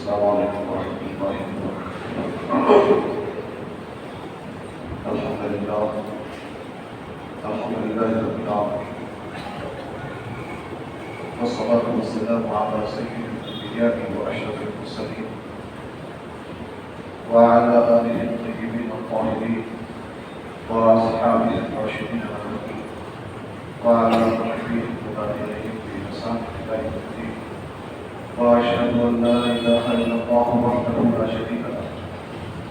السلام علیکم ورحمۃ اللہ وبرکاتہ۔ الحمدللہ رب العالمین والصلاة والسلام علی سید الانبیاء واشرف المرسلین وعلی آلہ الطیبین الطاہرین واصحابہ الراشدین المہدیین وعلی تابعین بإحسان إلى يوم الدين وأشهد أن لا إله إلا الله وحده لا شريك له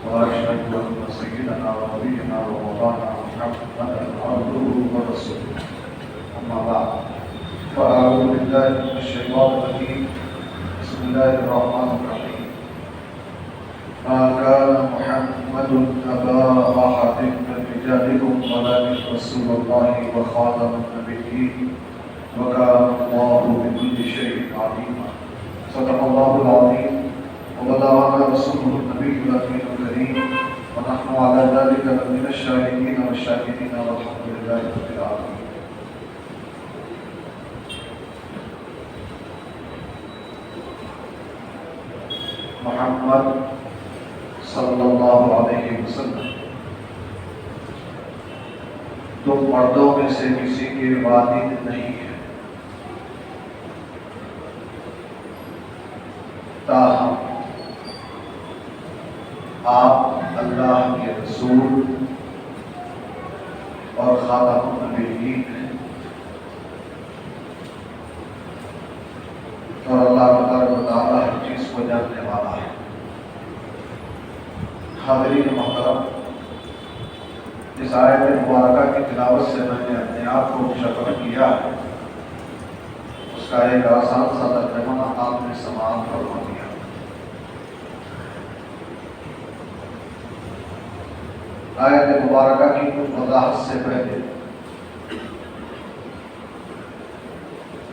وأشهد أن سيدنا ونبينا ومولانا محمدا عبده ورسوله أما بعد فأعوذ بالله من الشيطان الرجيم بسم الله الرحمن الرحيم ما كان محمد أبا أحد من رجالكم ولكن رسول الله وخاتم النبيين وكان الله بكل شيء عليما صدق الله العظيم وبلغنا رسوله النبي الأمين الكريم ونحن على ذلك من الشاهدين والشاكرين والحمد لله رب العالمين۔ محمد صلی اللہ علیہ وسلم تم مردوں میں سے کسی کے والد نہیں ہیں، تاہم آپ اللہ کے رسول اور خاتم النبیین ہیں، اور اللہ تبارک و تعالیٰ ہر چیز کو جاننے والا ہے۔ حاضرین محترم، اس آیت مبارکہ کی تلاوت سے میں نے اپنے آپ کو مشکل کیا ہے، اس کا ایک آسان سا ترجمہ آپ نے سماعت فرما دیا۔ آیت مبارکہ کی کچھ وضاحت سے پہلے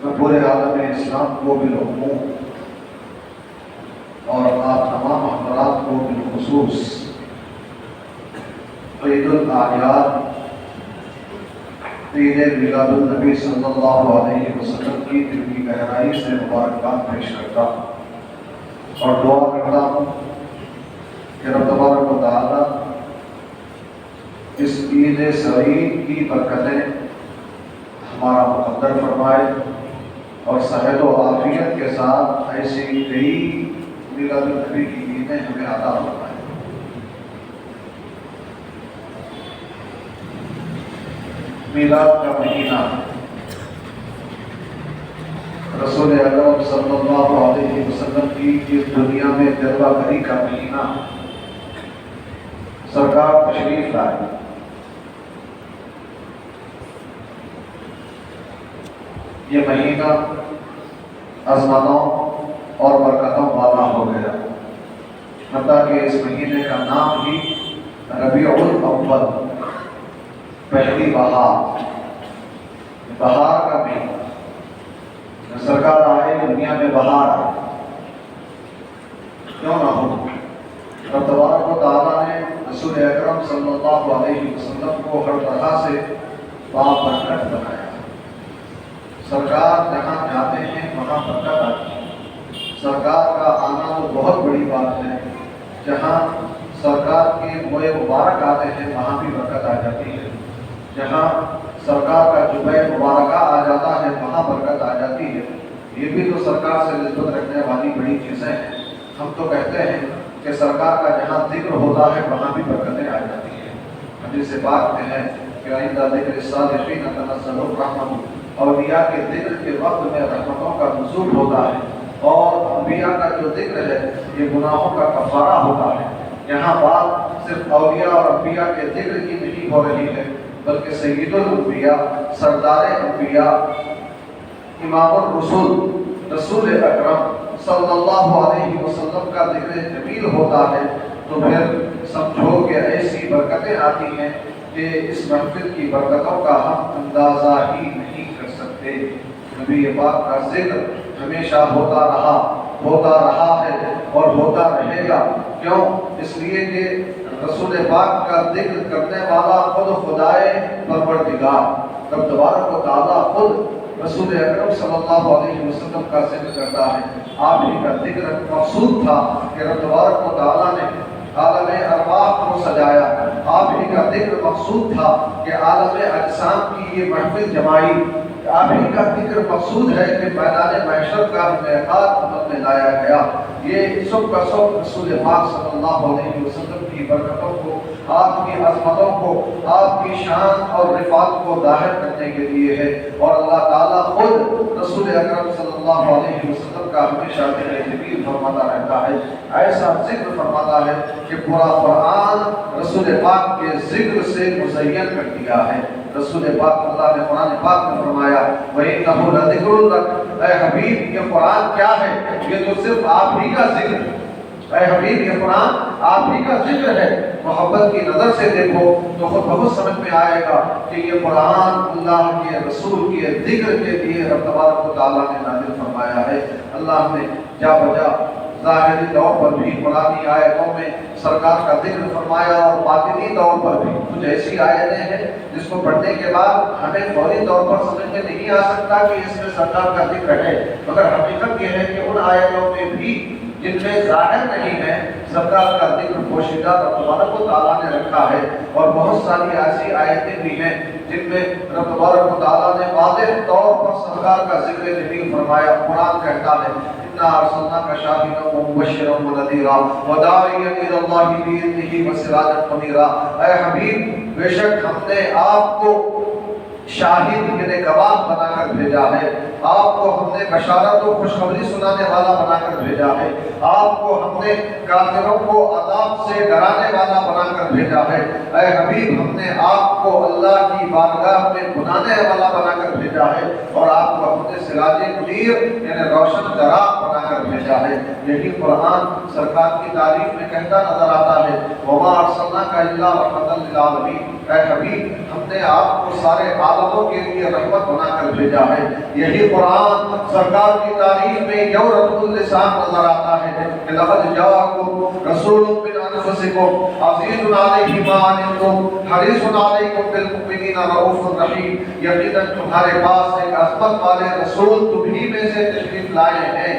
میں پورے عالم اسلام کو بالعموم اور آپ تمام حضرات کو بالخصوص عید الاعیاد، عید میلاد النبی صلی اللہ علیہ وسلم کی دل کی گہرائی سے مبارکباد پیش کرتا ہوں اور دعا کرتا ہوں کہ رب تبارک و تعالیٰ اس عید سعید کی برکتیں ہمارا مقدر فرمائے اور صحت و عافیت کے ساتھ ایسی کئی میلاد النبی کی عیدیں ہمیں عطا فرمائے۔ میلاد کا مہینہ رسول اکرم صلی اللہ علیہ وسلم کی اس دنیا میں جلوہ گری کا مہینہ، سرکار تشریف لائے۔ یہ مہینہ عظمتوں اور برکتوں والا ہو گیا، حتیٰ کہ اس مہینے کا نام ہی ربیع الاول، پہلی بہار، بہار کا مہینہ۔ سرکار آئے دنیا میں بہار آئے، کیوں نہ ہو؟ رب تبارک و تعالیٰ نے رسول اکرم صلی اللہ علیہ وسلم کو ہر طرح سے بابرکت بنایا۔ سرکار جہاں جاتے ہیں وہاں برکت آتی ہے۔ سرکار کا آنا تو بہت بڑی بات ہے، جہاں سرکار کے موئے مبارک آتے ہیں وہاں بھی برکت آ جاتی ہے، جہاں سرکار کا جبہ مبارکہ آ جاتا ہے وہاں برکت آ جاتی ہے۔ یہ بھی تو سرکار سے نسبت رکھنے والی بڑی چیزیں ہیں۔ ہم تو کہتے ہیں کہ سرکار کا جہاں ذکر ہوتا ہے وہاں بھی برکتیں آ جاتی ہیں۔ حدیث پاک میں ہے کہ عند ذکر الصالحین تنزل الرحمۃ، اولیاء کے ذکر کے وقت میں رحمتوں کا نزول ہوتا ہے، اور انبیاء کا جو ذکر ہے یہ گناہوں کا کفارہ ہوتا ہے۔ یہاں بات صرف اولیاء اور انبیاء کے ذکر کی نہیں ہو رہی ہے، بلکہ سید الانبیاء، سردار انبیاء، امام الرسول رسول اکرم صلی اللہ علیہ وسلم کا ذکر جمیل ہوتا ہے، تو پھر سمجھو کہ ایسی برکتیں آتی ہیں کہ اس محفل کی برکتوں کا ہم اندازہ ہی نہیں کر سکتے۔ نبی پاک کا ذکر ہمیشہ ہوتا رہا ہے اور ہوتا رہے گا۔ کیوں؟ اس لیے کہ رسول پاک کا ذکر کرنے والا خود خدائے پروردگار رب تبارک و تعالیٰ خود رسول اکرم صلی اللہ علیہ وسلم کا ذکر کرتا ہے۔ آپ ہی کا ذکر مقصود تھا کہ رب تبارک و تعالیٰ نے عالم ارواح کو سجایا۔ آپ ہی کا ذکر مقصود تھا کہ عالم اجسام کی یہ محفل جمائی۔ آپ ہی کا ذکر مقصود ہے کہ میدان محشر کا انعقاد عمل میں لایا گیا۔ یہ سب کا سب رسول پاک صلی اللہ علیہ وسلم کی برکتوں کو، آپ کی عظمتوں کو، آپ کی شان اور رفعت کو ظاہر کرنے کے لیے ہے۔ اور اللہ تعالیٰ خود رسول اکرم صلی اللہ علیہ وسلم کا ہمیشہ ذکر فرماتا رہتا ہے، ایسا ذکر فرماتا ہے کہ پورا قرآن رسول پاک کے ذکر سے مزین کر دیا ہے۔ رسول پاک اللہ نے قرآن پاک میں فرمایا وَإِنَّهُ لَذِكْرٌ لَكَ، اے حبیب یہ قرآن کیا ہے؟ یہ تو صرف آپ ہی کا ذکر ہے۔ اے حبیب یہ قرآن آپ ہی کا ذکر ہے۔ محبت کی نظر سے دیکھو تو خود بہت سمجھ میں آئے گا کہ یہ قرآن اللہ کے رسول کے ذکر کے لیے رب تبارک و تعالیٰ نے نازل فرمایا ہے۔ اللہ نے جا بجا ظاہری طور پر بھی قرآنی آیتوں میں سرکار کا ذکر فرمایا، اور باطنی طور پر بھی کچھ ایسی آیتیں ہیں جس کو پڑھنے کے بعد ہمیں فوری طور پر سمجھ میں نہیں آ سکتا کہ اس میں سرکار کا ذکر ہے، مگر حقیقت یہ ہے کہ ان آیتوں میں بھی جن میں ظاہر نہیں ہے سرکار کا ذکر پوشیدہ رب تبارک و تعالیٰ نے رکھا ہے، اور بہت ساری ایسی آیتیں بھی ہیں جن میں رب تبارک و تعالیٰ نے واضح طور پر سرکار کا ذکر جمیل فرمایا۔ قرآن کہتا ہے اِنَّا أَرْسَلْنَاكَ شَاهِدًا وَمُبَشِّرًا وَنَذِيرًا وَدَاعِيًا إِلَى اللَّهِ بِإِذْنِهِ وَسِرَاجًا مُنِيرًا۔ اے حبیب بے شک ہم نے آپ کو شاہد یعنی گواہ بنا کر بھیجا ہے، آپ کو ہم نے بشارت و خوشخبری سنانے والا بنا کر بھیجا ہے، آپ کو ہم نے کافروں کو عذاب سے ڈرانے والا بنا کر بھیجا ہے۔ اے حبیب ہم نے آپ کو اللہ کی بارگاہ میں بلانے والا بنا کر بھیجا ہے، اور آپ کو ہم نے سراج منیر یعنی روشن چراغ بنا کر بھیجا ہے۔ یہی قرآن سرکار کی تعریف میں کہتا نظر آتا ہے وَمَا أَرْسَلْنَاكَ إِلَّا رَحْمَةً لِّلْعَالَمِينَ، اے حبیب ہم نے آپ کو سارے عالموں کے لیے رحمت بنا کر بھیجا ہے۔ یہی قرآن سرکار کی تعریف میں یورت اللسان نظر آتا ہے کہ لَقَدْ جَاءَكُمْ رَسُولٌ مِّنْ أَنفُسِكُمْ عَزِيزٌ عَلَيْهِ مَا عَنِتُّمْ حَرِيصٌ عَلَيْكُمْ بِالْمُؤْمِنِينَ رَءُوفٌ رَحِيمٌ۔ یقیناً تمہارے پاس ایک عظمت والے رسول تمہیں میں سے تشریف لائے ہیں،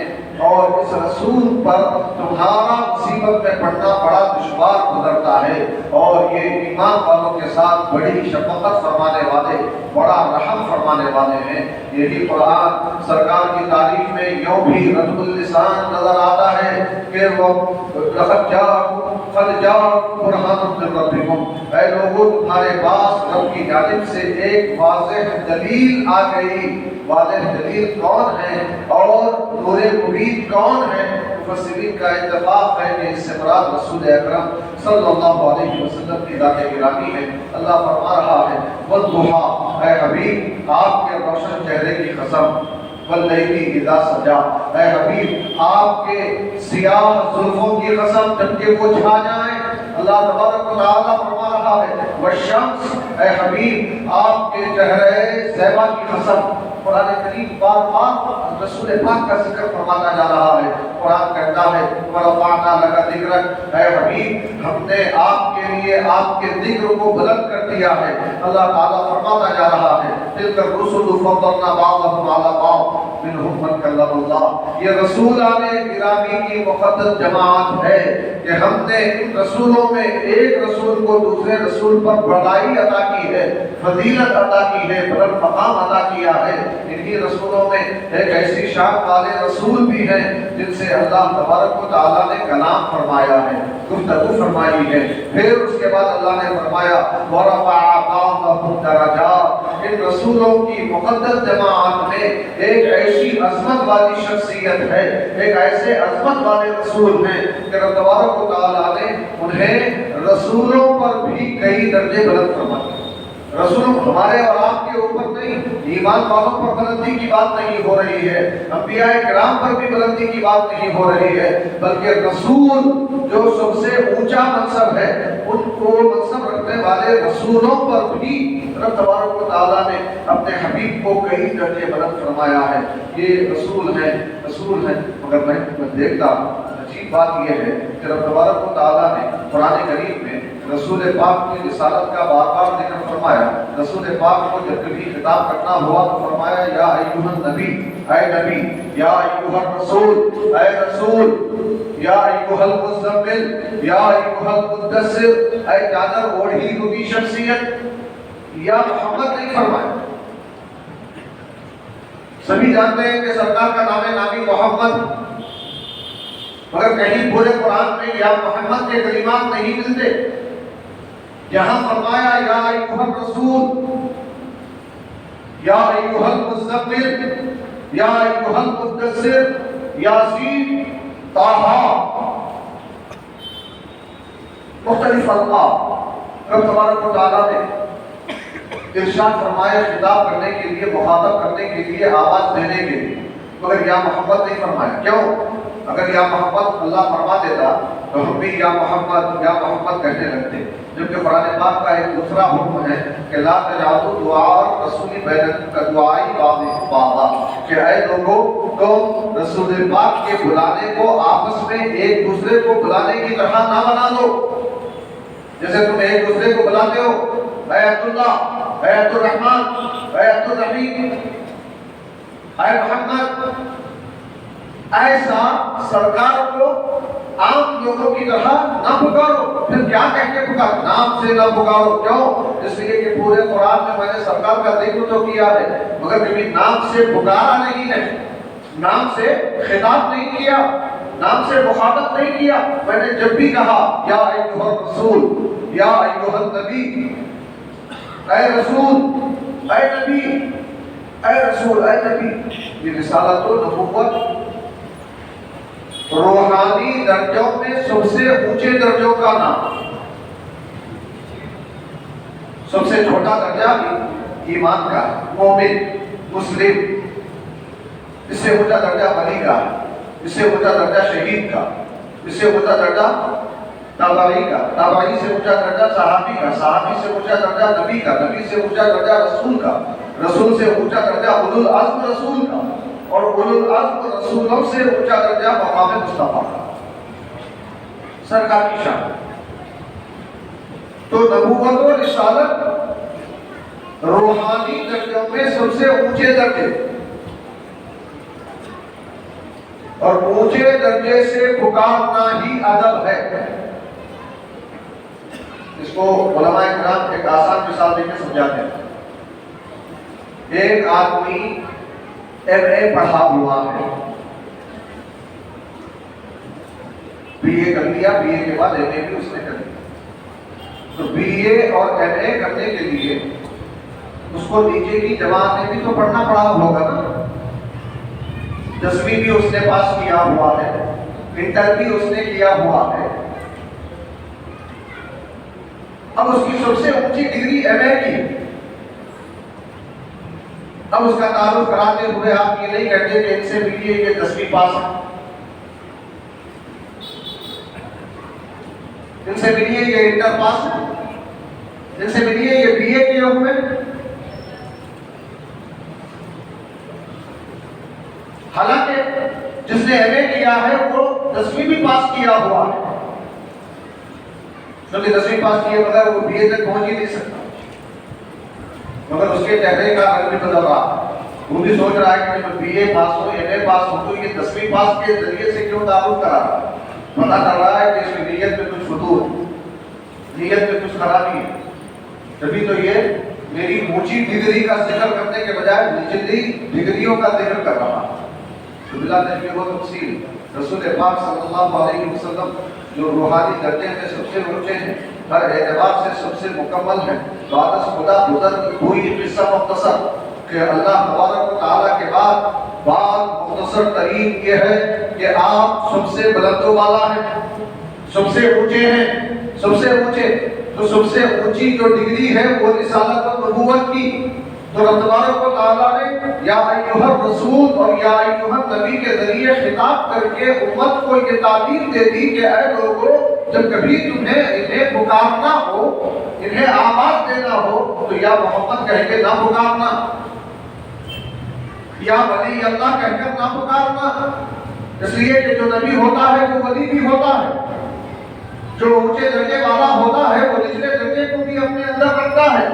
اور اس رسول پر تمہارا مصیبت میں پڑنا بڑا دشوار گزرتا ہے، اور یہ ایمان والوں کے ساتھ بڑی شفقت فرمانے والے، بڑا رحم فرمانے والے ہیں۔ یہی قرآن سرکار کی تعریف میں یوں بھی رتب اللسان نظر آتا ہے کہ وہ لقد جاءکم قد جاءکم برہان من ربکم، اے لوگوں تمہارے پاس رب کی جانب سے ایک واضح دلیل آ گئی۔ واضح دلیل کون ہے اور نور مبین کون ہے؟ مفسرین کا اتفاق ہے کہ اس سے مراد رسول اکرم صلی اللہ علیہ وسلم کی ذات گرامی ہے۔ اللہ فرما رہا ہے والضحیٰ، اے حبیب آپ کے روشن چہرے کی قسم، واللیل اذا سجا، اے حبیب آپ کے سیاہ زلفوں کی قسم جبکہ وہ چھا جائیں۔ اللہ تبارک و تعالیٰ فرما رہا ہے والشمس، اے حبیب آپ کے چہرے زیبا کی قسم۔ قرآن کریم بار بار رسول پاک کا ذکر فرماتا جا رہا ہے۔ قرآن کہتا ہے وَرَفَعْنَا لَكَ ذِكْرَكَ، اے حبیب ہم نے آپ کے لیے آپ کے ذکر کو بلند کر دیا ہے۔ اللہ تعالیٰ فرماتا جا رہا ہے تِلْكَ الرُّسُلُ فَضَّلْنَا بَعْضَهُمْ عَلَىٰ بَعْضٍ مِّنْهُمْ مَن كَلَّمَ اللَّهُ۔ یہ رسولان گرامی کی مقدس جماعت ہے کہ ہم نے ان رسولوں میں ایک رسول کو دوسرے رسول پر بڑائی عطا کی ہے، فضیلت عطا کی ہے، بلند مقام عطا کیا ہے۔ انہی رسولوں میں ایک ایسی شان والے رسول بھی ہیں جن سے اللہ تبارک و تعالیٰ نے کلام فرمایا ہے، گفتگو فرمائی ہے۔ پھر اس کے بعد اللہ نے فرمایا وَرَفَعَ بَعْضَهُمْ دَرَجَاتٍ، ان رسولوں کی مقدس جماعت میں ایک ایسی عظمت والی شخصیت ہے، ایک ایسے عظمت والے رسول ہیں کہ رب تبارک و تعالیٰ نے انہیں رسولوں پر بھی کئی درجے بلند فرمائے۔ رسولوں ہمارے اور آپ کے اوپر نہیں، ایمان والوں پر بلندی کی بات نہیں ہو رہی ہے، انبیاء کرام پر بھی بلندی کی بات نہیں ہو رہی ہے، بلکہ رسول جو سب سے اونچا منصب ہے ان کو منصب رکھنے والے رسولوں پر بھی رب تبارک و تعالیٰ نے اپنے حبیب کو کئی درجے بلند فرمایا ہے۔ یہ رسول ہیں، رسول ہیں، مگر میں دیکھتا عجیب بات یہ ہے کہ رب تبارک و تعالیٰ نے قرآن کریم میں رسول پاک کی رسالت کا بار بار ذکر فرمایا. رسول پاک کو جب کبھی خطاب کرنا ہوا تو فرمایا یا ایھا النبی، اے نبی، یا ایھا الرسول، اے رسول، یا ایھا المزمل، یا ایھا المدثر، اے چادر اوڑھی ہوئی شخصیت. یا محمد نہیں فرمایا. سبھی جانتے ہیں کہ سرکار کا نام نامی محمد، مگر کہیں پورے قرآن میں یا محمد کے کلمات نہیں ملتے. یہاں فرمایا یا ایھا الرسول، یا ایھا المزمل، یا ایھا المدثر، یاسین، طٰہٰ، مختلف القاب. رب تبارک و تعالیٰ نے ارشاد فرمایا خطاب کرنے کے لیے، مخاطب کرنے کے لیے، آواز دینے کے لیے، مگر یا محمد نہیں فرمایا. کیوں؟ اگر یا محمد اللہ فرما دیتا تو ہم بھی یا محمد کہنے لگتے. جبکہ قرآن پاک کا ایک دوسرا حکم ہے کہ لا تجعلوا دعاء الرسول بینکم کدعاء بعضکم بعضا، کہ اے لوگوں تم رسول پاک کے بلانے کو آپس میں ایک دوسرے کو بلانے کی طرح نہ بنا دو. جیسے تم ایک دوسرے کو بلاتے ہو اے عبداللہ، اے عبد الرحمن، اے عبد الرحیم، اے محمد، ایسا سرکار کو عام لوگوں کی طرح نہ پکارو. پھر کیا کہہ کے پکارو؟ نام سے نہ پکارو. کیوں؟ اس لیے کہ پورے قرآن میں نے سرکار کا ذکر تو کیا ہے مگر کبھی نام سے پکارا نہیں ہے، نام سے خطاب نہیں کیا، نام سے مخاطب نہیں کیا. میں نے جب بھی کہا یا ایھا الرسول، یا ایھا النبی، اے رسول، اے نبی، اے رسول، اے نبی، یہ رسالت و نبوت روحانی درجوں میں سب سے اونچے درجوں کا نام. سب سے چھوٹا درجہ ایمان کا، مومن، مسلم. اس سے اونچا درجہ ولی کا، اس سے اونچا درجہ شہید کا، اس سے اونچا درجہ تابعی کا، تابعی سے اونچا درجہ صحابی کا، صحابی سے اونچا درجہ نبی کا، نبی سے اونچا درجہ رسول کا، رسول سے اونچا درجہ اولو العزم رسول کا، اور اولو العزم رسولوں سے اونچا درجہ مقام مصطفیٰ کا. سرکار کی شان. تو نبوت و رسالت روحانی درجوں میں سب سے اونچے درجے، اور اونچے درجے سے پکارنا ہی ادب ہے. اس کو علماء کرام ایک آسان مثال دے کے سمجھاتے ہیں. ایک آدمی ایم اے پڑھا ہوا ہے، بی اے کر لیا، بی اے کے بعد ایم اے بھی اس نے کر لیا. تو بی اے اور ایم اے کرنے کے لیے اس کو نیچے کی جماعت میں بھی تو پڑھنا پڑا ہوگا نا. 10ویں بھی اس نے پاس کیا ہوا ہے، انٹر بھی اس نے کیا ہوا ہے. اب اس کی سب سے اونچی ڈگری ایم اے کی. اب اس کا تعارف کراتے ہوئے آپ یہ نہیں کہتے کہ ان سے ملیے کہ 10ویں پاس ہے، ان سے ملیے یہ انٹر پاس ہے، ان سے ملیے یہ بی اے کیے ہوئے. حالانکہ جس نے ایم اے کیا ہے وہ 10ویں بھی پاس کیا ہوا ہے، کیونکہ 10ویں پاس کیے بغیر وہ بی اے تک پہنچ ہی نہیں سکتا. مگر اس کے چہرے کا رنگ بھی بدل رہا. وہ بھی سوچ رہا ہے کہ be a pass who, M اے پاس ہو، تو یہ 10ویں پاس کے ذریعے سے کیوں تعارف کرا رہا ہے؟ پتہ چل رہا ہے کہ اس کی نیت میں کچھ فتور، نیت میں کچھ خرابی ہے. تبھی تو یہ میری اونچی ڈگری کا ذکر کرنے کے بجائے نچلی ڈگریوں کا ذکر کر رہا ہے. تو بلا تشبیہ و تفصیل رسول پاک صلی اللہ علیہ وسلم جو روحانی درجے میں سب سے اونچے ہیں، ہر اعتبار سے سب سے مکمل ہیں. بعد خدا بزرگ کوئی قصہ مختصر کہ اللہ تبارک و تعالیٰ کے بعد بات مختصر ترین یہ ہے کہ آپ سب سے بلند و بالا ہیں، سب سے اونچے ہیں، سب سے اونچے. تو سب سے اونچی جو ڈگری ہے وہ رسالت و نبوت کی. تو رب تبارک و تعالیٰ نے یا ایھا الرسول اور یا ایھا النبی کے ذریعے خطاب کر کے امت کو یہ تعلیم دے دی کہ اے لوگوں، جب کبھی تمہیں انہیں پکارنا ہو، انہیں آواز دینا ہو تو یا محمد کہہ کے نہ پکارنا، یا ولی اللہ کہہ کر نہ پکارنا. اس لیے کہ جو نبی ہوتا ہے وہ ولی بھی ہوتا ہے. جو اونچے درجے والا ہوتا ہے وہ نچلے درجے کو بھی اپنے اندر رکھتا ہے،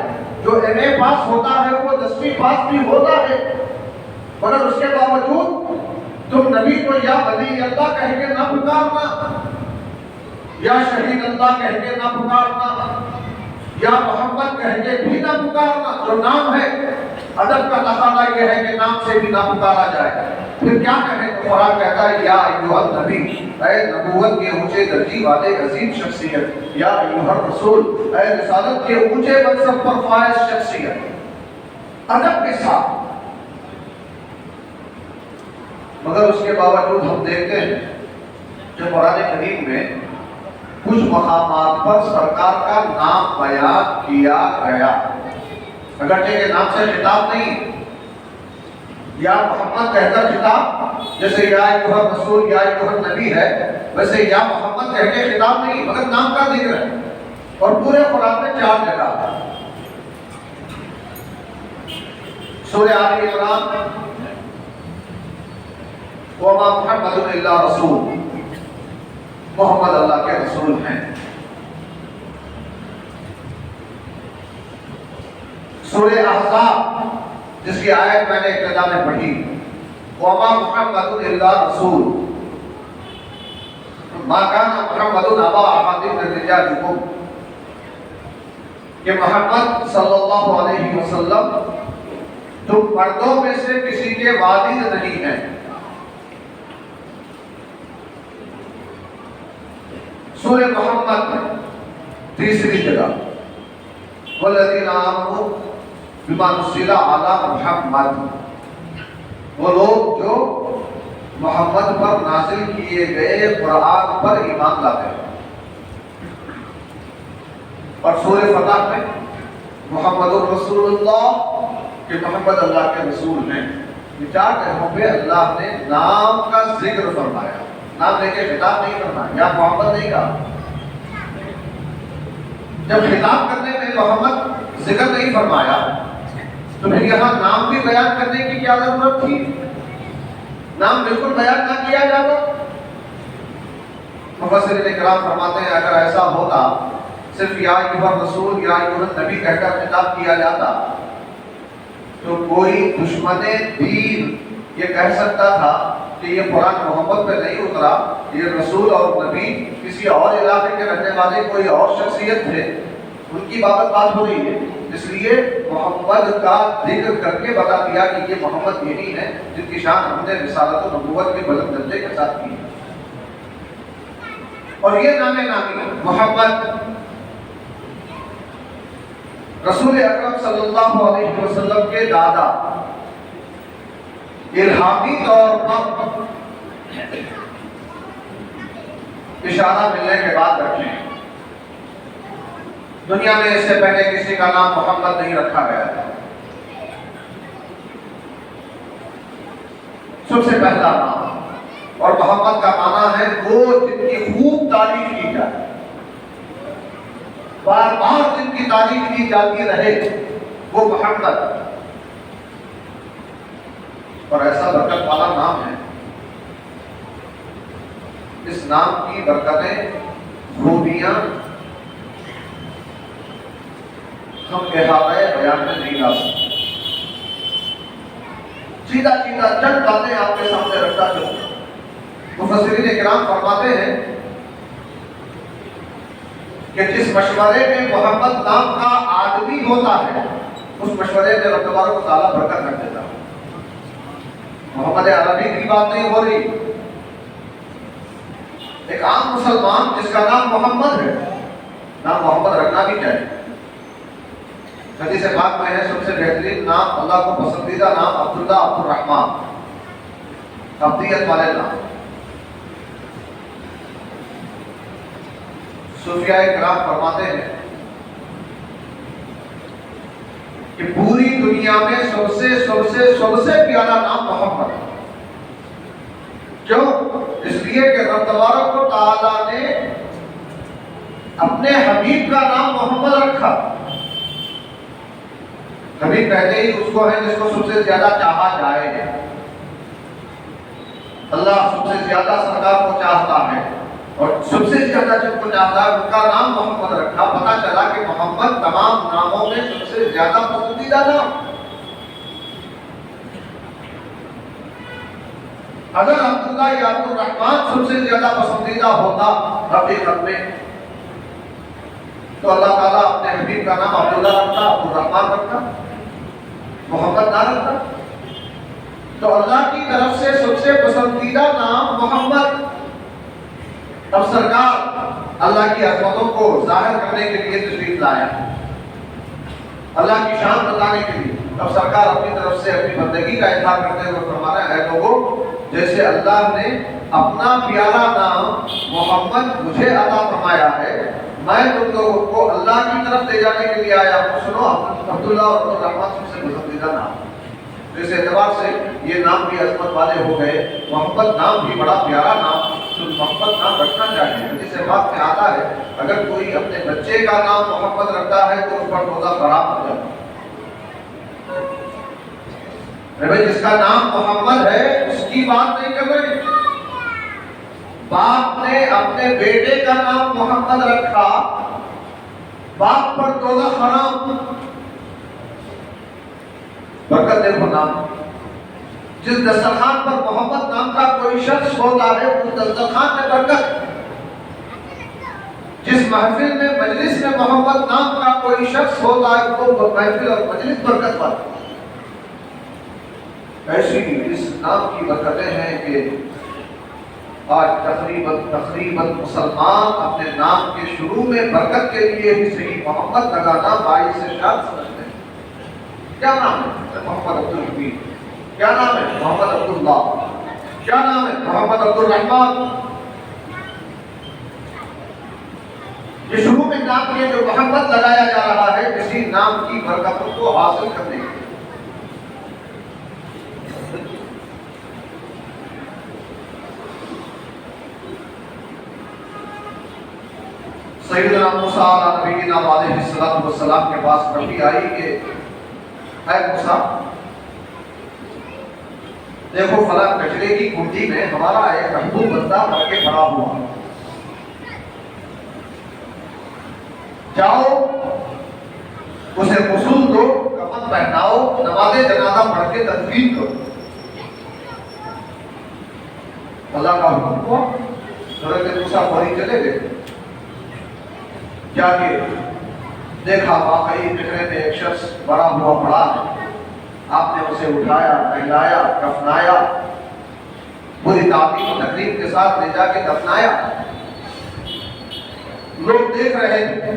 جو ایم اے پاس ہوتا ہے وہ 10ویں پاس بھی ہوتا ہے، مگر اس کے باوجود تم نبی کو یا ولی اللہ کہہ کے نہ پکارنا، یا شہید اللہ کہہ کے نہ پکارنا، یا محمد کہہ کے بھی نہ پکارنا۔ جو نام ہے، ادب کا تقاضا یہ ہے کہ نام سے بھی نہ پکارا جائے۔ پھر کیا کہیں تو قرآن کہتا ہے یا ایھا النبی، اے نبوت کے اونچے درجے والے عظیم شخصیت، یا ایھا الرسول، اے رسالت کے اونچے منصب پر فائز شخصیت، ادب کے ساتھ۔ مگر اس کے باوجود ہم دیکھتے ہیں کہ قرآن کریم میں کچھ مقامات پر سرکار کا نام بیان کیا گیا، اگرچہ کہ نام سے خطاب نہیں، یا محمد کہہ کر خطاب، جیسے یا ایھا الرسول یا ایھا النبی ہے، ویسے یا محمد کہہ کے خطاب نہیں، مگر نام کا ذکر ہے، اور پورے قرآن میں 4 جگہ ہے۔ سورہ آل عمران، وما محمد الا رسول، محمد اللہ کے رسول ہیں۔ سورہ احزاب جس کی آیت میں نے ابتدا میں پڑھی، وما محمد الا رسول ما کان محمد ابا احد من رجالکم، کہ محمد صلی اللہ علیہ وسلم تم مردوں میں سے کسی کے والد نہیں ہیں۔ سورہ محمد میں 3 جگہ، والذین آمنوا بما نزل علی محمد، وہ لوگ جو محمد پر نازل کیے گئے قرآن پر ایمان لاتے ہیں۔ اور سورہ فتح میں محمد الرسول اللہ، کہ محمد اللہ کے رسول ہیں۔ یہ 4 جگہوں پہ اللہ نے نام کا ذکر فرمایا، نام لے کے خطاب نہیں کرنا، یا محمد نہیں کہا۔ جب خطاب کرنے میں محمد ذکر نہیں فرمایا تو پھر یہاں نام بھی بیان کرنے کی کیا ضرورت تھی؟ نام بالکل بیان نہ کیا جاتا۔ مفسرین کرام فرماتے ہیں اگر ایسا ہوتا، صرف یا ایھا الرسول یا ایھا النبی کہہ کر خطاب کیا جاتا، تو کوئی دشمن دین یہ کہہ سکتا تھا کہ یہ قرآن محمد پہ نہیں اترا، یہ رسول اور نبی کسی اور علاقے کے رہنے والے کوئی اور شخصیت تھے، ان کی بات ہو رہی ہے۔ اس لیے محمد کا ذکر کر کے بتا دیا کہ یہ محمد یہی ہے جن کی شان ہم نے رسالت و نبوت کے بلند درجے کے ساتھ کی ہے۔ اور یہ نامی محمد رسول اکرم صلی اللہ علیہ وسلم کے دادا الہامی طور پر اشارہ ملنے کے بعد رکھے ہیں۔ دنیا میں اس سے پہلے کسی کا نام محمد نہیں رکھا گیا تھا۔ سب سے پہلا نام، اور محمد کا معنی ہے وہ جن کی خوب تعریف کی جائے، بار بار جن کی تعریف کی جاتی رہے، وہ محمد۔ اور ایسا برکت والا نام ہے، اس نام کی برکتیں، خوبیاں ہم احاطہ بیان میں نہیں لا سکتے۔ سیدھا چند باتیں آپ کے سامنے رکھتا چلوں۔ مفسرین کرام فرماتے ہیں کہ جس مشورے میں محمد نام کا آدمی ہوتا ہے، اس مشورے میں رب تبارک و تعالیٰ برکت رکھ دیتا ہے۔ محمد عربی کی بات نہیں ہو رہی، ایک عام مسلمان جس کا نام محمد ہے، نام محمد رکھنا بھی چاہیے۔ حدیث پاک میں ہے سب سے بہترین نام، اللہ کو پسندیدہ نام عبداللہ، عبد الرحمن، عبدیت والے نام۔ صوفیاء کرام فرماتے ہیں کہ پوری دنیا میں سب سے پیارا نام محمد ہے۔ کیوں؟ اس لیے کہ رب تبارک و تعالیٰ نے اپنے حبیب کا نام محمد رکھا۔ حبیب کہتے ہی اس کو ہے جس کو سب سے زیادہ چاہا جائے۔ اللہ سب سے زیادہ سرکار کو چاہتا ہے، اور سب سے زیادہ جب کو جانتا ہے ان کا نام محمد رکھا، پتا چلا کہ محمد تمام ناموں میں سب سے زیادہ پسندیدہ نام۔ اگر عبداللہ یا عبد الرحمن سب سے زیادہ پسندیدہ ہوتا حقیقت میں، تو اللہ تعالیٰ اپنے حبیب کا نام عبداللہ رکھتا، عبد الرحمن رکھتا، محمد نہ رکھتا۔ تو اللہ کی طرف سے سب سے پسندیدہ نام محمد۔ اب سرکار اللہ کی عظمتوں کو ظاہر کرنے کے لیے تشریف لایا، اللہ کی شان بتانے کے لیے۔ اب سرکار اپنی طرف سے اپنی بندگی کا اظہار کرتے ہوئے فرما رہے ہیں، اے لوگوں، جیسے اللہ نے اپنا پیارا نام محمد مجھے عطا فرمایا ہے، میں تم لوگوں کو اللہ کی طرف لے جانے کے لیے آیا ہوں۔ سنو، عبداللہ اور عبد الرحمن سب سے پسندیدہ نام، اس اعتبار سے یہ نام بھی عظمت والے ہو گئے۔ محمد نام بھی بڑا پیارا نام، تو محمد نام رکھنا چاہیے۔ جس بات میں آتا ہے اگر کوئی اپنے بچے کا نام محمد رکھتا ہے تو اس پر روزہ خراب ہو جاتا ہے۔ جس کا نام محمد ہے اس کی بات نہیں کر رہے۔ باپ نے اپنے بیٹے کا نام محمد رکھا، باپ پر روزہ حرام۔ برکت دیکھو نام، جس دسترخوان پر محمد نام کا کوئی شخص ہوتا ہے اس دسترخوان میں برکت، جس محفل میں مجلس میں محمد نام کا کوئی شخص ہوتا ہے وہ محفل اور مجلس برکت پاتی۔ ایسی اس نام کی برکتیں ہیں کہ آج تقریباً مسلمان اپنے نام کے شروع میں برکت کے لیے ہی صحیح محمد لگانا باعث شان سمجھتے ہیں۔ کیا نام ہے؟ محمد عبد الحمید۔ کیا نام ہے؟ محمد عبداللہ۔ کیا نام ہے؟ محمد عبد الرحمن۔ یہ شروع میں نام کے جو محمد لگایا جا رہا ہے کسی نام کی برکتوں کو حاصل کرنے کے لیے۔ سیدنا موسیٰ علیہ نبینا علیہ السلام کے پاس وحی آئی کہ اے موسیٰ، دیکھو فلاں کچرے کی کنڈی میں ہمارا ایک محبوب بندہ مر کے پڑا ہوا، جاؤ اسے غسل دو، کفن پہناؤ، نماز جنازہ پڑھ کے تدفین کرو۔ اللہ کا حکم ہوا، حضرت موسیٰ فوری چلے گئے، جا کے دیکھا واقعی کچرے میں ایک شخص بڑا ہوا پڑا ہے۔ آپ نے اسے اٹھایا، نہلایا، کفنایا، پوری تعظیم و تقریب کے ساتھ لے جا کے دفنایا۔ لوگ دیکھ رہے تھے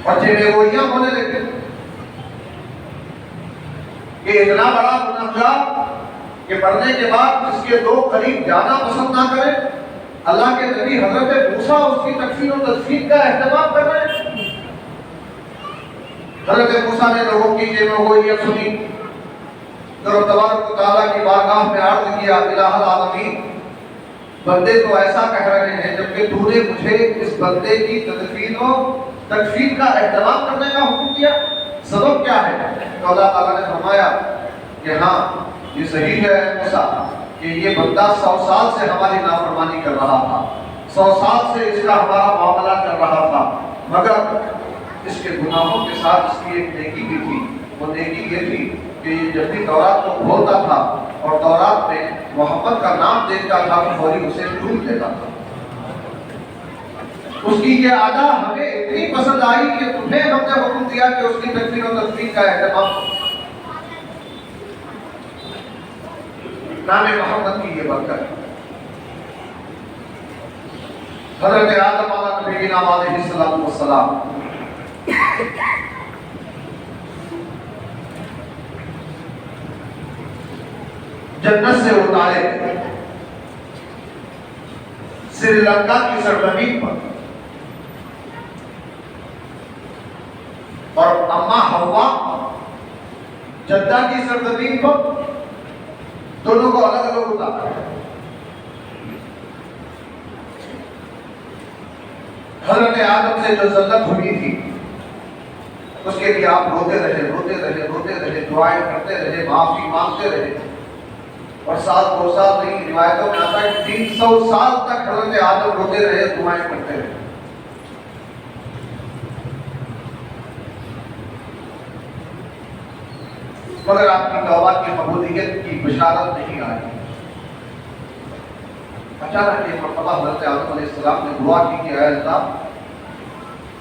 اور چہرے گوئیاں ہونے لگے کہ اتنا بڑا گنہگار کہ مرنے کے بعد اس کے دو قریب جانا پسند نہ کرے۔ اللہ کے نبی حضرت موسیٰ اس کی تکفین و تدفین کا اہتمام کر رہے ہیں۔ حضرت موسیٰ نے لوگوں کی چہرے سنی، رب تبارک و تعالیٰ کی بارگاہ میں عرض کیا، الہ العالمین، بندے تو ایسا کہہ رہے ہیں جبکہ تو نے مجھے اس بندے کی تدفین و تکفین کا اہتمام کرنے کا حکم دیا، سبب کیا ہے؟ تو اللہ تعالیٰ نے فرمایا کہ ہاں یہ صحیح ہے موسیٰ کہ یہ بندہ 100 سال سے ہماری نافرمانی کر رہا تھا، 100 سال سے اس کا ہمارا معاملہ کر رہا تھا، مگر اس کے گناہوں کے ساتھ اس کی ایک نیکی بھی تھی۔ وہ نیکی یہ تھی کہ یہ جب بھی تورات کو کھولتا تھا اور تورات میں محمد کا نام دیکھتا تھا تو فوری اسے ڈھونڈ لیتا تھا۔ اس کی یہ عادت ہمیں اتنی پسند آئی کہ تمہیں ہم نے حکم دیا کہ اس کی تکفین و تدفین کا اہتمام کرو۔ نام محمد کی یہ برکت ہے۔ حضرت آدم علیہ السلام جنت سے اتارے سری لنکا کی سرزمین پر، اور اماں حوا جدہ کی سرزمین پر، دونوں کو الگ الگ اتارا۔ حضرت آدم سے جو ذلت ہوئی تھی اس کے لیے آپ روتے رہے، دعائیں کرتے رہے، معافی مانگتے رہے، اور سال 2 سال نہیں، روایتوں میں آتا ہے کہ 300 سال تک حضرت آدم روتے رہے، دعائیں کرتے رہے. مگر آپ کی توبہ کی قبولیت کی بشارت نہیں آئی. اچانک ایک مرتبہ حضرت آدم علیہ السلام نے دعا کی کہ اے اللہ،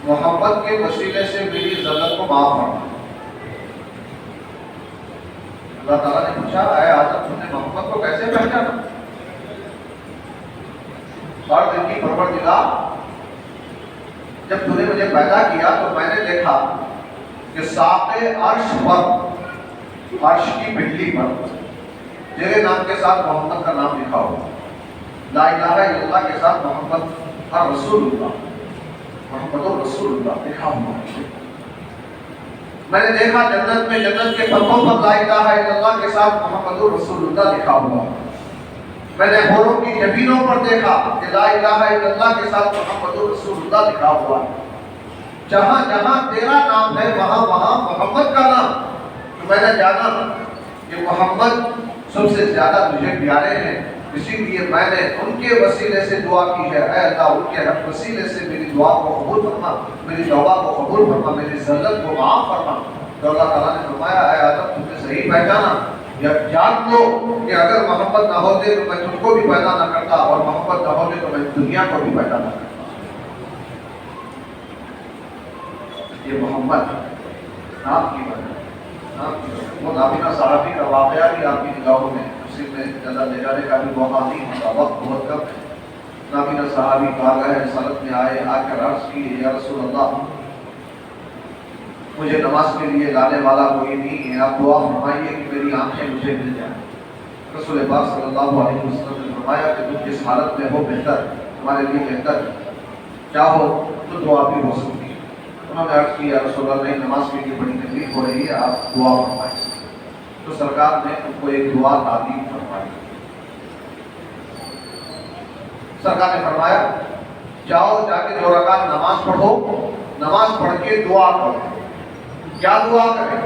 محبت کے وسیلے سے میری ذلت کو معاف فرما. اللہ تعالیٰ نے پوچھا اے آدم، تم نے محبت کو کیسے پہچانا؟ اور دل کی پروردگار، جب تم نے مجھے پیدا کیا تو میں نے دیکھا کہ ساق عرش پر، عرش کی پنڈلی پر میرے نام کے ساتھ محمد کا نام لکھا ہوا، لا الہ الا اللہ کے ساتھ محمد رسول اللہ، محمد رسول اللہ لکھا ہوا. میں نے دیکھا جنت میں جنت کے پتوں پر لا الہ الا اللہ کے ساتھ محمد رسول اللہ لکھا ہوا. میں نے حوروں کی جبینوں پر دیکھا کہ لا الہ الا اللہ کے ساتھ محمد رسول اللہ لکھا ہوا. جہاں جہاں تیرا نام ہے وہاں وہاں محمد کا نام. تو میں نے جانا کہ محمد سب سے زیادہ مجھے پیارے ہیں، اسی لیے میں نے ان کے وسیلے سے دعا کی ہے. اے اللہ، ان کے وسیلے سے میری دعا کو قبول فرما، میری توبہ کو قبول فرما، میری ذلت کو معاف فرما. تو اللہ تعالیٰ نے فرمایا اے آدم، تم نے صحیح پہچانا. یا جان لو کہ اگر محبت نہ ہوتے تو میں تم کو بھی پیدا نہ کرتا، اور محبت نہ ہوتے تو میں دنیا کو بھی پیدا نہ کرتا. یہ محمد نام کی وجہ، وہ نابینا صحابی کا واقعہ بھی آپ کی نگاہوں میں تفسیر میں زیادہ لے جانے کا بھی موقع نہیں ہوتا، وقت بہت کم ہے. نابینا صحابی بارگاہ رسالت میں آئے، آ کر عرض کی یا رسول اللہ، مجھے نماز کے لیے لانے والا کوئی نہیں ہے، آپ دعا فرمائیے کہ میری آنکھیں مجھے مل جائیں. رسول پاک صلی اللہ علیہ وسلم نے فرمایا کہ تم جس حالت میں ہو بہتر، تمہارے لیے بہتر، چاہو تو دعا بھی ہو سکتی ہے. انہوں نے عرض کی یا رسول اللہ، نہیں، نماز کے لیے بڑی تکلیف ہو رہی ہے، آپ دعا فرمائیں. تو سرکار نے ان کو ایک دعا تعلیم فرمائی. سرکار نے فرمایا جاؤ، جا کے 2 رکعت نماز پڑھو، نماز پڑھ کے دعا کرو. کیا دعا کریں؟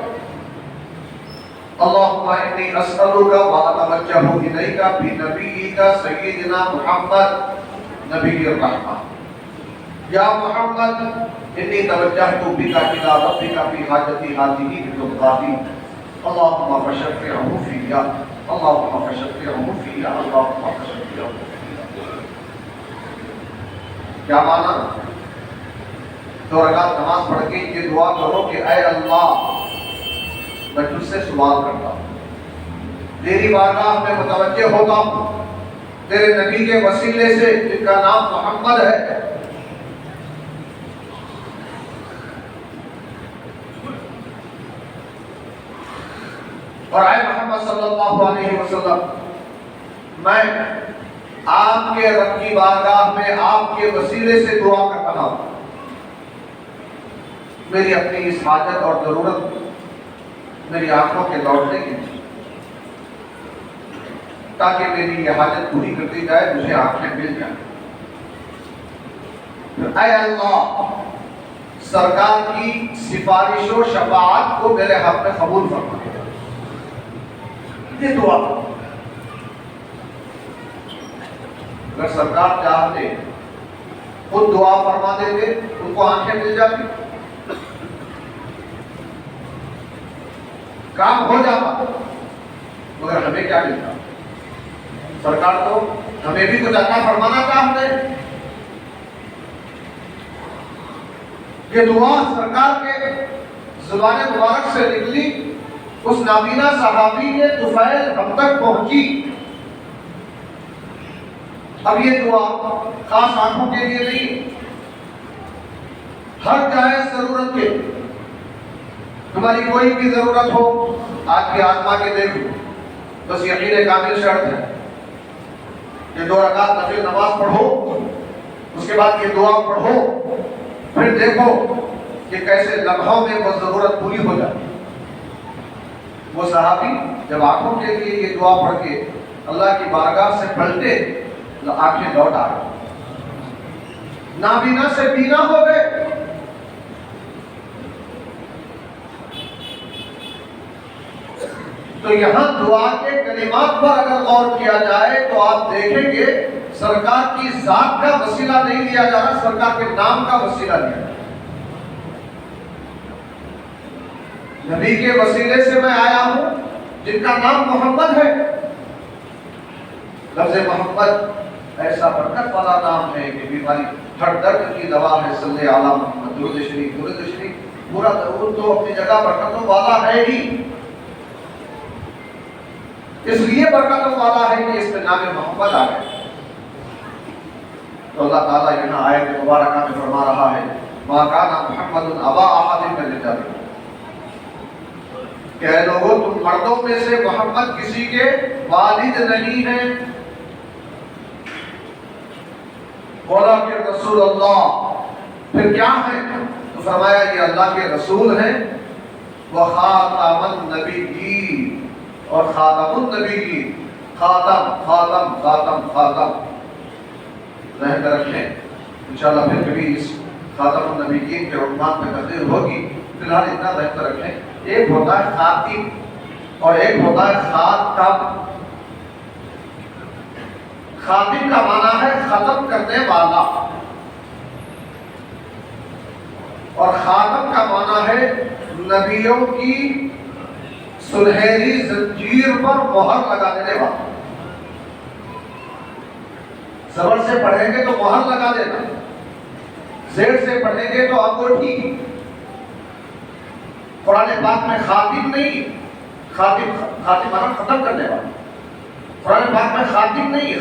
اللہم انی اسألک واتوجہ الیک بنبیک سیدنا محمد نبی الرحمہ. یا محمد انی توجہت بک الی ربک فی حاجتی ہذہ بتقاتی، اللہم فشفعہ فی، اللہم فشفعہ فی، اللہم فشفعہ فی. کیا معنی؟ 2 رکعت نماز پڑھ کے یہ دعا کرو کہ اے اللہ، میں تجھ سے سوال کرتا ہوں، تیری بارگاہ میں متوجہ ہوتا ہوں، تیرے نبی کے وسیلے سے جن کا نام محمد ہے، اور اے محمد صلی اللہ علیہ وسلم، میں آپ کے رب کی بارگاہ میں آپ کے وسیلے سے دعا کر رہا ہوں، میری اپنی اس حاجت اور ضرورت میری آنکھوں کے لوٹنے کی، تاکہ میری یہ حاجت پوری کر دی جائے، مجھے آنکھیں مل جائیں. اے اللہ، سرکار کی سفارش و شفاعت کو میرے حق میں قبول فرما. یہ دعا اگر سرکار چاہتے خود دعا فرما دیتے، ان کو آنکھیں مل جاتی، کام ہو جاتا. مگر ہمیں کیا ملتا؟ سرکار تو ہمیں بھی کچھ عطا فرمانا چاہتے. یہ دعا سرکار کے زبان مبارک سے نکلی، اس نابینا صحابی کے طفیل ہم تک پہنچی. اب یہ دعا خاص آنکھوں کے لیے نہیں، ہر جائز ضرورت کے. تمہاری کوئی بھی ضرورت ہو، آج کی آزما کے دیکھو، بس یقین کامل شرط ہے کہ 2 رکعت نفل نماز پڑھو، اس کے بعد یہ دعا پڑھو، پھر دیکھو کہ کیسے لمحوں میں وہ ضرورت پوری ہو جاتی. وہ صحابی جب آنکھوں کے لیے یہ دعا پڑھ کے اللہ کی بارگاہ سے پلٹے، آنکھیں لوٹ آ گئی، نابینا سے بینا ہو گئے. تو تو یہاں دعا کے کلمات پر اگر غور کیا جائے تو آپ دیکھیں گے سرکار کی ذات کا وسیلہ نہیں لیا جا رہا، سرکار کے نام کا وسیلہ لیا جا رہا۔ نبی کے وسیلے سے میں آیا ہوں جن کا نام محمد ہے۔ لفظ محمد ایسا برکت والا نام ہے کہ بیماری ہر درد کی دوا ہے۔ صلی علی محمد، درود شریف پورا درود تو اپنی جگہ برکتوں والا ہے ہی، اس لیے برکتوں والا ہے کہ اس میں نام محمد آ گئے۔ تو اللہ تعالیٰ یہاں آیت مبارکہ میں فرما رہا ہے ما کان محمد ابا احد من رجالکم، کہ اے لوگوں تم مردوں میں سے محمد کسی کے والد نہیں ہیں، بولا کہ رسول اللہ، پھر کیا ہے؟ تو فرمایا یہ اللہ کے رسول ہیں، وخاتم النبیین، اور خاتم النبیین، خاتم خاتم خاتم خاتم ذہن میں رکھیں، انشاءاللہ پھر کبھی اس خاتم النبیین کے عنوان پہ تقریر ہوگی، فی الحال اتنا ذہن میں رکھیں، ایک ہوتا ہے خاتم اور ایک ہوتا ہے خاتم۔ خاتم کا معنی ہے ختم کرنے والا، اور خاتم کا معنی ہے نبیوں کی سنہری زنجیر پر مہر لگا دینے والا۔ زبر سے پڑھیں گے تو مہر لگا دینا، زیر سے پڑھیں گے تو انگوٹھی۔ قرآن پاک میں خاتم نہیں، خاتم معنی ختم کرنے والا، قرآن پاک میں خاتم نہیں،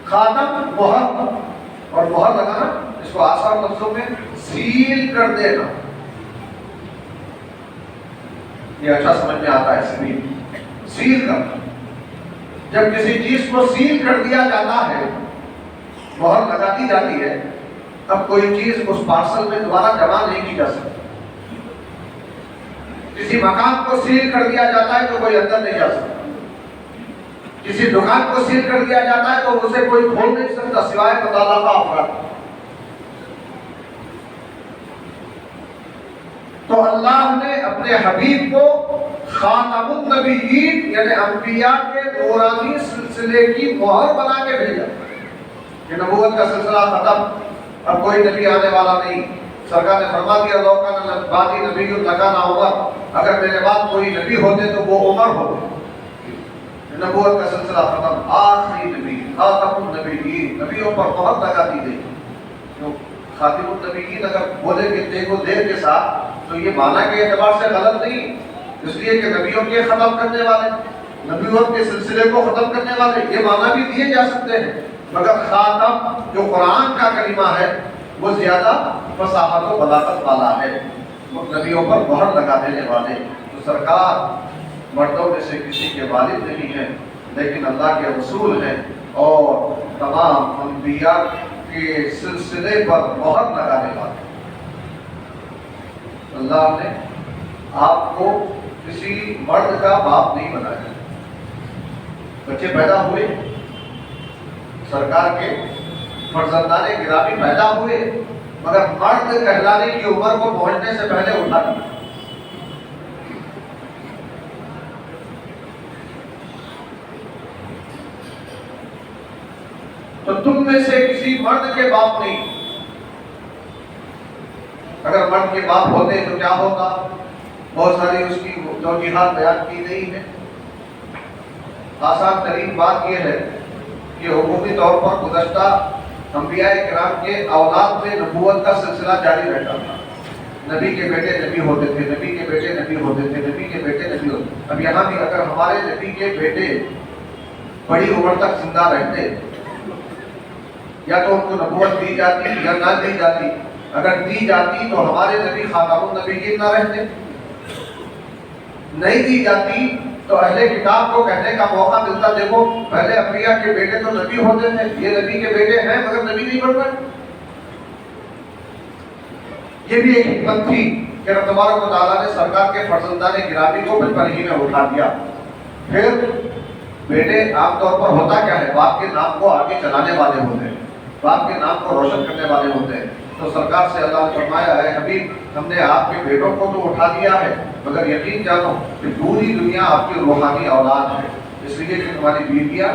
خاتم مہر، اور مہر لگانا اس کو آسان لفظوں میں سیل کر دینا، یہ اچھا سمجھ میں آتا ہے۔ سیل کرنا، جب کسی چیز کو سیل کر دیا جاتا ہے، مہر لگا دی جاتی ہے، اب کوئی چیز اس پارسل میں دوبارہ جمع نہیں کی جا سکتی۔ کسی مکان کو سیل کر دیا جاتا ہے تو کوئی اندر نہیں جا سکتا، کسی دکان کو سیل کر دیا جاتا ہے تو اسے کوئی کھول نہیں سکتا سوائے متعلقہ افراد۔ تو اللہ نے اپنے حبیب کو خاتم النبیین یعنی انبیاء کے نورانی سلسلے کی مہر بنا کے بھیجا کہ نبوت کا سلسلہ ختم، اب کوئی نبی آنے والا نہیں۔ سرکار نے فرما دیا لو کان بعدی نبی لکان عمر، اگر میرے بعد کوئی نبی ہوتے تو وہ عمر ہوتے۔ نبوت کا سلسلہ ختم، آخری نبی خاتم النبیین، نبیوں پر مہر لگا دی گئی۔ جو خاتم النبیین اگر بولے کہ دیکھو دیر کے ساتھ تو یہ معنی کے اعتبار سے غلط نہیں، اس لیے کہ نبیوں کے ختم کرنے والے، نبیوں کے سلسلے کو ختم کرنے والے، یہ معنی بھی دیے جا سکتے ہیں، مگر خاتم جو قرآن کا کلمہ ہے وہ زیادہ فصاحت و بلاغت والا ہے، نبیوں پر مہر لگا دینے والے۔ تو سرکار مردوں میں سے کسی کے والد نہیں ہیں لیکن اللہ کے رسول ہیں، اور تمام انبیاء کے سلسلے پر مہر لگانے والے۔ اللہ نے آپ کو کسی مرد کا باپ نہیں بنایا، بچے پیدا ہوئے سرکار کے فرزندان گرامی پیدا ہوئے، مگر مرد کہلانے کی عمر کو پہنچنے سے پہلے اٹھا دیا۔ تو تم میں سے کسی مرد کے باپ نہیں، اگر مرد کے باپ ہوتے تو کیا ہوتا؟ بہت ساری اس کی توجیحات بیان کی گئی ہے۔ آسان ترین بات یہ ہے کہ عمومی طور پر گزشتہ انبیاء کرام کے اولاد میں نبوت کا سلسلہ جاری رہتا تھا۔ نبی کے بیٹے نبی ہوتے تھے، نبی کے بیٹے نبی ہوتے تھے، نبی کے بیٹے نبی ہوتے تھے۔ اب یہاں بھی اگر ہمارے نبی کے بیٹے بڑی عمر تک زندہ رہتے، یا تو ان کو نبوت دی جاتی یا نہ دی جاتی۔ اگر دی جاتی تو ہمارے نبی خاتم النبیین نہ رہتے، نہیں دی جاتی تو اہل کتاب کو کہنے کا موقع ملتا دیکھو پہلے انبیاء کے بیٹے تو نبی ہوتے تھے، یہ نبی کے بیٹے ہیں مگر نبی نہیں بن رہے۔ یہ بھی ایک حکمت تھی کہ رب تبارک و تعالیٰ نے سرکار کے فرزندان گرامی کو بچپن ہی میں اٹھا دیا۔ پھر بیٹے عام طور پر ہوتا کیا ہے، باپ کے نام کو آگے چلانے والے ہوتے ہیں، باپ کے نام کو روشن کرنے والے ہوتے ہیں۔ تو سرکار سے اللہ نے فرمایا ہے حبیب ہم نے آپ کے بیٹوں کو تو اٹھا دیا ہے مگر یقین جانو کہ پوری دنیا آپ کی روحانی اولاد ہے، اس لیے کہ تمہاری بیویاں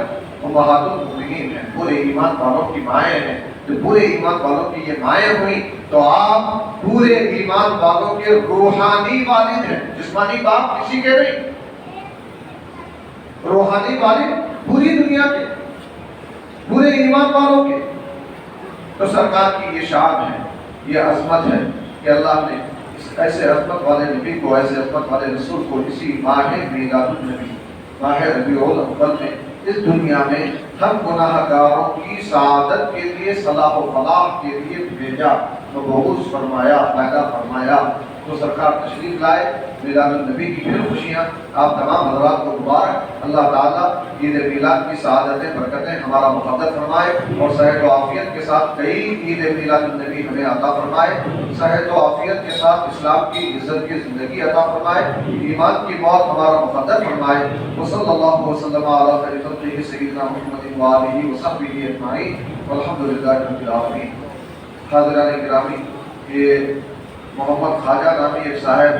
امہات المؤمنین ہیں، پورے ایمان والوں کی مائیں ہیں، تو پورے ایمان والوں کی یہ مائیں ہوئی تو آپ پورے ایمان والوں کے روحانی والد ہیں، جسمانی باپ کسی کے نہیں، روحانی والد پوری دنیا کے، پورے ایمان والوں کے۔ تو سرکار کی یہ شان ہے، یہ عظمت ہے کہ اللہ نے اس ایسے عظمت والے نبی کو، ایسے عظمت والے رسول کو اسی ماہ میلاد النبی، ماہ ربیع الاول میں اس دنیا میں ہم گناہ گاروں کی سعادت کے لیے، صلاح و فلاح کے لیے بھیجا، مبعوث فرمایا، پیدا فرمایا۔ تو سرکار تشریف لائے، میلاد النبی کی پھر خوشیاں آپ تمام حضرات کو مبارک۔ اللہ تعالیٰ عید میلاد کی سعادتیں برکتیں ہمارا مقدر فرمائے اور صحت و عافیت کے ساتھ کئی عید میلاد النبی ہمیں عطا فرمائے، صحت و عافیت کے ساتھ اسلام کی عزت کی زندگی عطا فرمائے، ایمان کی موت ہمارا مقدر فرمائے۔ وصلی اللہ وسلم علی خیر خلقہ سیدنا محمد وآلہ وصحبہ اجمعین والحمد للہ رب العالمین۔ حاضران گرامی، یہ محمد خواجہ نامی ایک صاحب